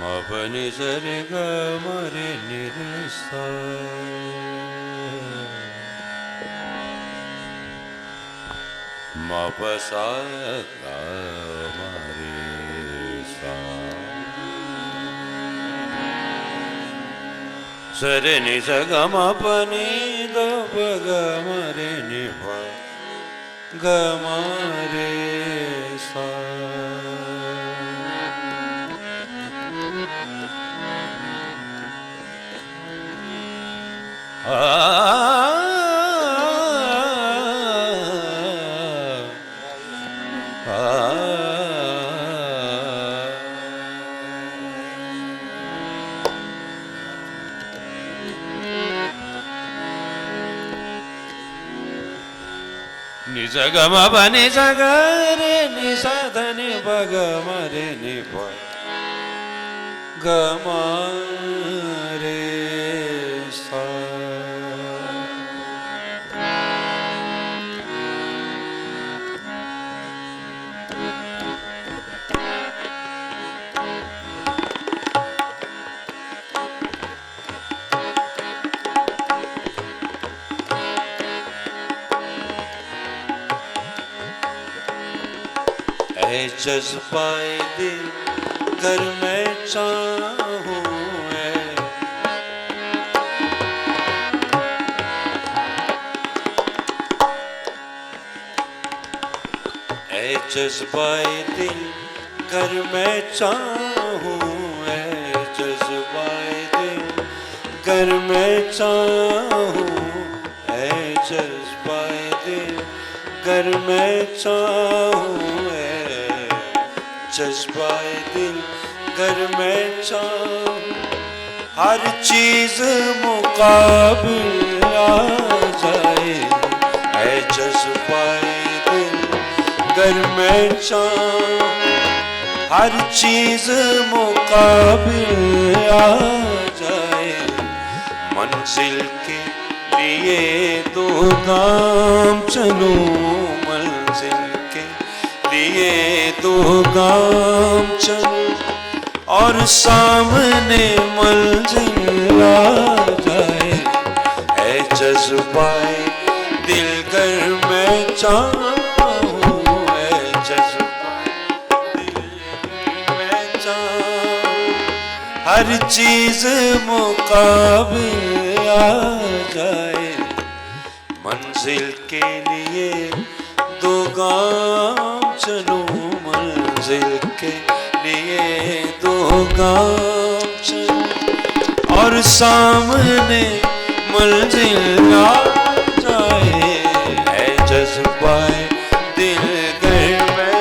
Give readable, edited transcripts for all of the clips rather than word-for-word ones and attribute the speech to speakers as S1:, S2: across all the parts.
S1: मपनि सरि ग मरे नि रे सा मप सा ग मरे सा सरे नि स ग म प नि द प ग मरे नि प ग मरे सा नि स ग म प नि स ग रे नि स ध नि प ग म रे नि प ग म रे सा जज्बाए दिल घर में चाहूं ऐ जज्बाए दिल घर में चाहूं ऐ जज्बाए दिल घर में चाहूं ऐ जज्बाए दिल घर में चाहूं जज्बाए दिल घर में चाहूं हर चीज मुकाबिल आ जाए ऐ जज्बाए दिल घर में चाहूं हर चीज मुकाबिल आ जाए मंजिल के लिए दो गाम चलूं मंजिल के लिए दो गाम चल और सामने मंजिल आ जाए ऐ जज्बाए दिल घर में चाहूं ऐ जज्बाए दिल में चाहूं हर चीज मुकाबिल आ जाए मंजिल के लिए दो गाम चलूं मंजिल के लिए दो गाम चलूं और सामने मंजिल आ जाए ऐ जज्बाए दिल घर में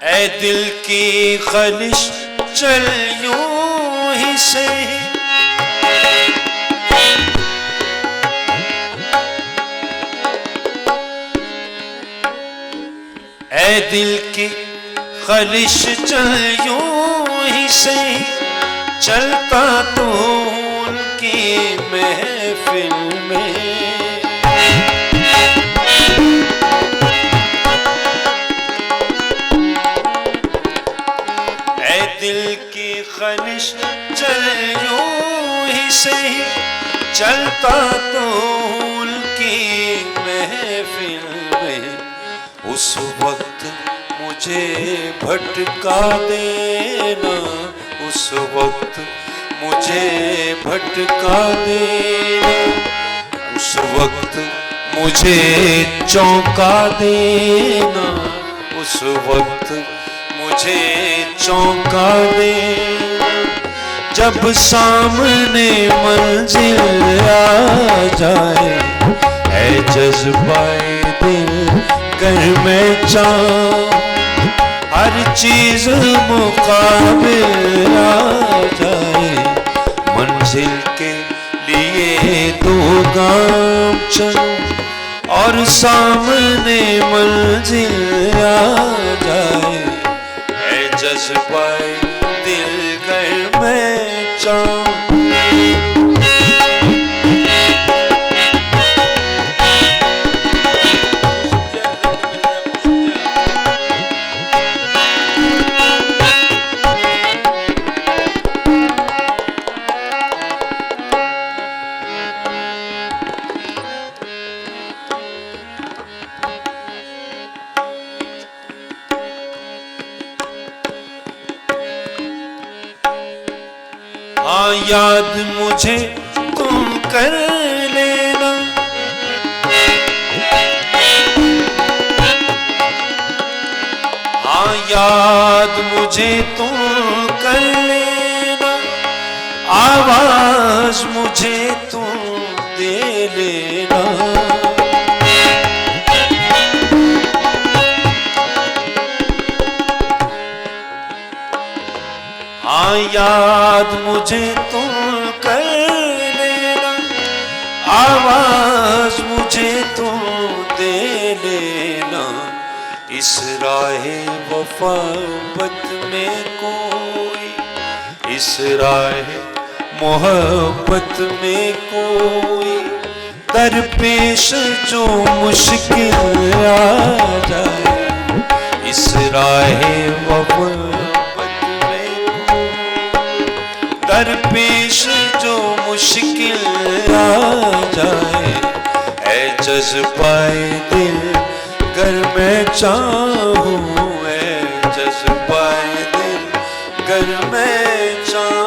S1: ऐ दिल की ख़लिश चल यूं ही सही ऐ दिल की ख़लिश चल यूं ही सही चलता तो की महफिल में। ऐ दिल की ख्वाहिश चल यूं ही सही, चलता तो उनकी महफिल में। उस वक्त मुझे भटका देना, उस वक्त मुझे भटका देना, उस वक्त मुझे चौंका देना, उस वक्त मुझे चौंका देना। जब सामने मंजिल आ जाए, है जज्बाए दिल कर मैं चाहूं, हर चीज मुकाबिल आ जाए। मंजिल के लिए दो गाम चलूं और सामने मंजिल आ जाए, है जज्बाए दिल कर मैं चाहूं। हाँ याद मुझे तुम कर लेना, हाँ याद मुझे तुम कर लेना, आवाज मुझे तुम दे लेना। हाँ याद मुझे तुम कर लेना, आवाज मुझे तुम दे लेना। इस राहे वफाबत में कोई, इस राहे मोहब्बत में कोई दरपेश जो मुश्किल आ जाए, इस राहे वफाबत दरपेश जो मुश्किल आ जाए, ऐ जज्बाए दिल गर मैं चाहूं, ऐ जज्बाए दिल गर मैं चाहूं।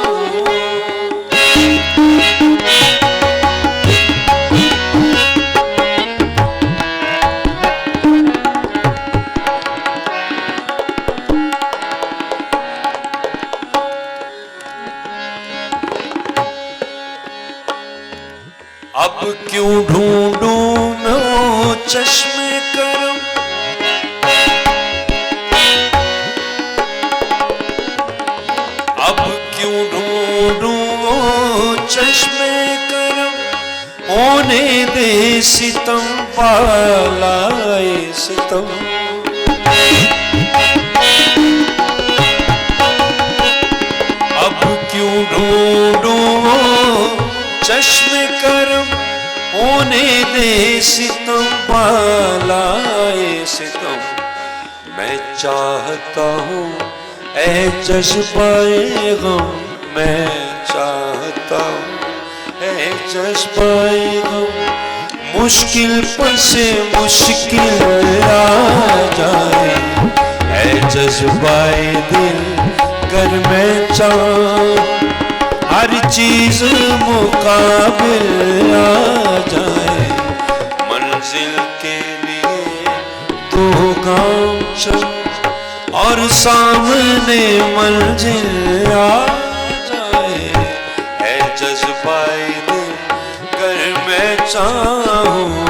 S1: अब क्यों ढूंढूं मैं चश्मे करम, अब क्यों ढूंढूं चश्मे करम, होने दे सितम पालाए सितम। अब क्यों ढूंढूं चश्मे करम, होने दे सितम पालाए सितम। मैं चाहता हूँ ऐ जज्बाए गम, मैं चाहता हूँ ऐ जज्बाए गम। मुश्किल पर से मुश्किल आ जाए, ऐ जज्बाए दिल कर मैं चाहूं, हर चीज मुकाबिल आ जाए। मंजिल के लिए दो गांव चल और सामने मंजिल आ जाए, है जज्बाए दिल कर मैं चाहूं,